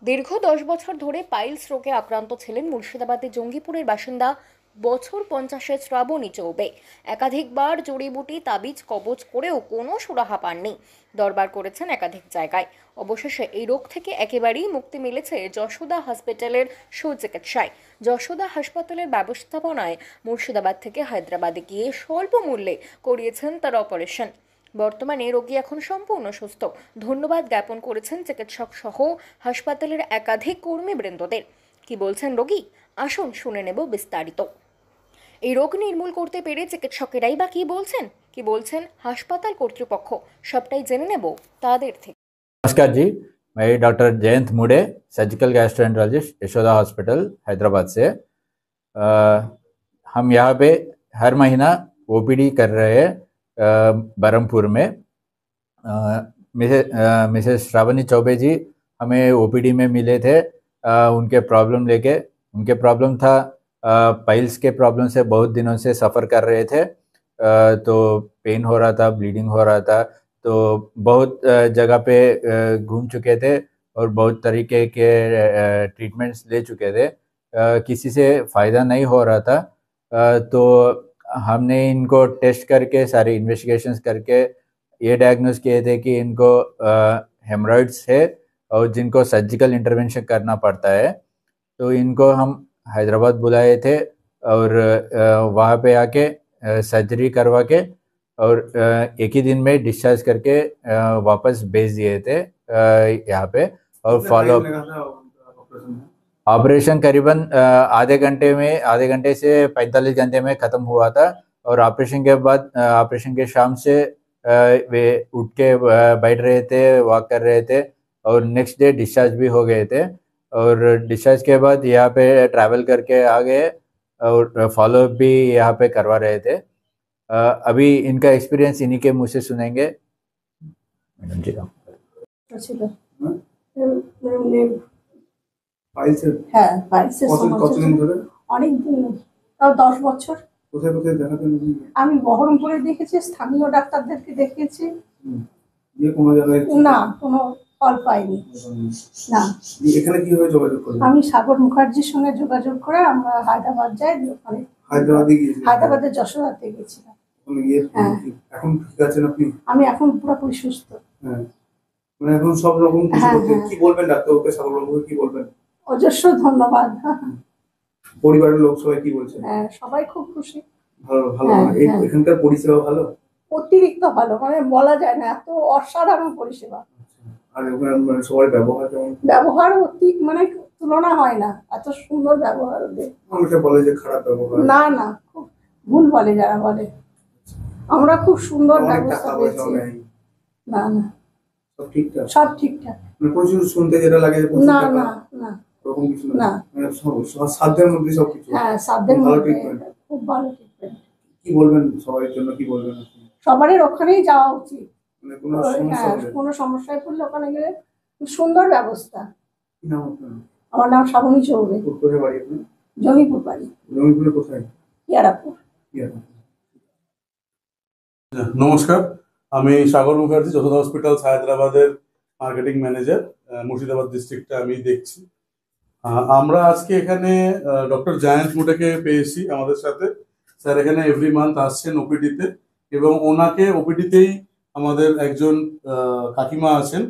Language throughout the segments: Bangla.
দীর্ঘ 10 বছর ধরে পাইলস রোগে আক্রান্ত ছিলেন মুর্শিদাবাদের জঙ্গিপুরের বাসিন্দা বছর 50-এর শ্রাবণী চৌবে। একাধিকবার জড়িবুটি তাবিজ কবজ করেও কোনো সুরাহা পাননি। দরবার করেছেন একাধিক জায়গায়। অবশেষে এই রোগ থেকে একেবারেই মুক্তি মিলেছে যশোদা হসপিটালের সুচিকিৎসায়। যশোদা হাসপাতালের ব্যবস্থাপনায় মুর্শিদাবাদ থেকে হায়দ্রাবাদে গিয়ে স্বল্প মূল্যে করিয়েছেন তার অপারেশন। বর্তমানে রোগী এখন সম্পূর্ণ সুস্থ। ধন্যবাদ জ্ঞাপন করেছেন চিকিৎসক সহ হাসপাতালের একাধিক কর্মীবৃন্দদের। কি বলছেন রোগী, আসুন শুনে নেব বিস্তারিত। এই রোগ নির্মূল করতে পেরে চিকিৎসকেরাই বা কি বলছেন হাসপাতাল কর্তৃপক্ষ, সবটাই জেনে নেব তাদের থেকে। नमस्कार जी, मैं डॉक्टर जयंत मुड़े, surgical gastroenterologist, Yashoda hospital Hyderabad से। हम यहाँ पे हर महीना ओपीडी कर रहे हैं बरहमपुर में। मिसेस श्रावणी चौबे जी हमें ओपीडी में मिले थे उनके प्रॉब्लम लेके। उनके प्रॉब्लम था पाइल्स के प्रॉब्लम से बहुत दिनों से सफ़र कर रहे थे। तो पेन हो रहा था, ब्लीडिंग हो रहा था, तो बहुत जगह पे घूम चुके थे और बहुत तरीके के ट्रीटमेंट्स ले चुके थे, किसी से फ़ायदा नहीं हो रहा था। तो हमने इनको टेस्ट करके सारे इन्वेस्टिगेशंस करके ये डायग्नोस किए थे कि इनको हेमरॉइड्स है और जिनको सर्जिकल इंटरवेंशन करना पड़ता है। तो इनको हम हैदराबाद बुलाए थे और वहाँ पे आके सर्जरी करवा के और एक ही दिन में डिस्चार्ज करके वापस भेज दिए थे यहाँ पे। और फॉलो ऑपरेशन करीबन आधे घंटे से 45 घंटे में ख़त्म हुआ था। और ऑपरेशन के बाद ऑपरेशन के शाम से वे उठ के बैठ रहे थे, वॉक कर रहे थे और नेक्स्ट डे डिस्चार्ज भी हो गए थे। और डिस्चार्ज के बाद यहाँ पे ट्रैवल करके आ गए और फॉलोअप भी यहाँ पे करवा रहे थे। अभी इनका एक्सपीरियंस इन्हीं के मुंह से सुनेंगे। मैडम जी का হ্যাঁ পাইলসের কতদিন ধরে? অনেক দিন, তাও 10 বছর। কোথায় কোথায় দেখাতেন? আমি বহরমপুরে দেখেছি, স্থানীয় ডাক্তারদেরকে দেখিয়েছি। কোনো জায়গায় না, কোনো ফল পাইনি। না। এখানে কিভাবে যোগাযোগ করলেন? আমি সাগর মুখার্জির সঙ্গে যোগাযোগ করে আমরা হায়দ্রাবাদ যাই। ওখানে হায়দ্রাবাদের যশোদাতে গেছিলাম। এখন ঠিক আছেন আপনি? আমি এখন পুরোপুরি সুস্থ। হ্যাঁ, মানে এখন সব রকম কি বলবেন ডাক্তারবাবুকে, সাগরবাবুকে কি বলবেন? অজস্র ধন্যবাদ। পরিবারের লোক সবাই কি বলছে? হ্যাঁ, সবাই খুব খুশি। ভালো ভালো। এখানকার পরিষেবা ভালো, অতিরিক্ত ভালো, মানে বলা যায় না, এত অসাধারণ পরিষেবা। আর ওখানে সবার ব্যবহার কেমন? ব্যবহার অতি, মানে তুলনা হয় না, এত সুন্দর ব্যবহার ওদের। অনেকে বলে যে খারাপ ব্যবহার। না না, খুব ভুল বলে যারা বলে। আমরা খুব সুন্দর ব্যবস্থা পেয়েছি। না না, সব ঠিকঠাক। সব ঠিকঠাক। প্রচুর শুনতে যেটা লাগে না না না, ওরকম কিছু না। সাধ্যের মধ্যে সবকিছু। হ্যাঁ, সাধ্যের মধ্যে খুব ভালো ট্রিটমেন্ট। কি বলবেন সবার জন্য, কি বলবেন? সবারই ওখানেই যাওয়া উচিত। মানে কোনো সমস্যায় পড়লে ওখানে গেলে সুন্দর ব্যবস্থা। কি নাম আপনার? আমার নাম শ্রাবণী চৌবে। কোথায় বাড়ি আপনার? জঙ্গিপুর বাড়ি। জঙ্গিপুরে কোথায়? ইয়ারাপুর। নমস্কার, আমি সাগর মুখার্জি, যশোদা হসপিটাল হায়দ্রাবাদের মার্কেটিং ম্যানেজার। মুর্শিদাবাদ ডিস্ট্রিক্টে আমি দেখছি। আমরা আজকে এখানে ডক্টর জয়ন্ত মুডেকে পেয়েছি আমাদের সাথে। স্যার এখানে এভরি মান্থ আসছেন ওপিডিতে, এবং ওনাকে ওপিডিতেই আমাদের একজন কাকিমা আছেন,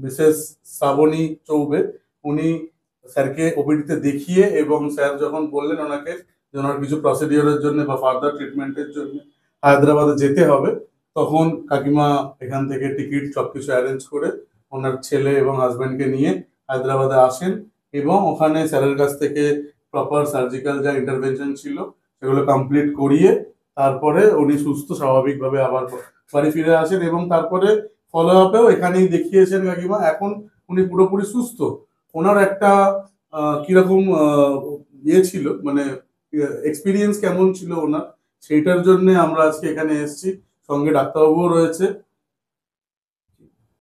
মিসেস শ্রাবণী চৌবে। উনি স্যারকে ওপিডিতে দেখিয়ে এবং স্যার যখন বললেন ওনাকে যে ওনার কিছু প্রসিডিওরের জন্য বা ফার্দার ট্রিটমেন্টের জন্য হায়দ্রাবাদে যেতে হবে, তখন কাকিমা এখান থেকে টিকিট সবকিছু অ্যারেঞ্জ করে ওনার ছেলে এবং হাজব্যান্ডকে নিয়ে হায়দ্রাবাদে আসেন এবং ওখানে স্যারের কাছ থেকে প্রপার সার্জিক্যাল যা ইন্টারভেনশন ছিল সেগুলো কমপ্লিট করিয়ে তারপরে উনি সুস্থ স্বাভাবিকভাবে আবার বাড়ি ফিরে আসেন। এবং তারপরে ফলো আপেও এখানেই দেখিয়েছেন কাকিমা, এখন উনি পুরোপুরি সুস্থ। ওনার একটা কিরকম ছিল, মানে এক্সপিরিয়েন্স কেমন ছিল ওনার, সেইটার জন্য আমরা আজকে এখানে এসেছি। সঙ্গে ডাক্তারবাবুও রয়েছে,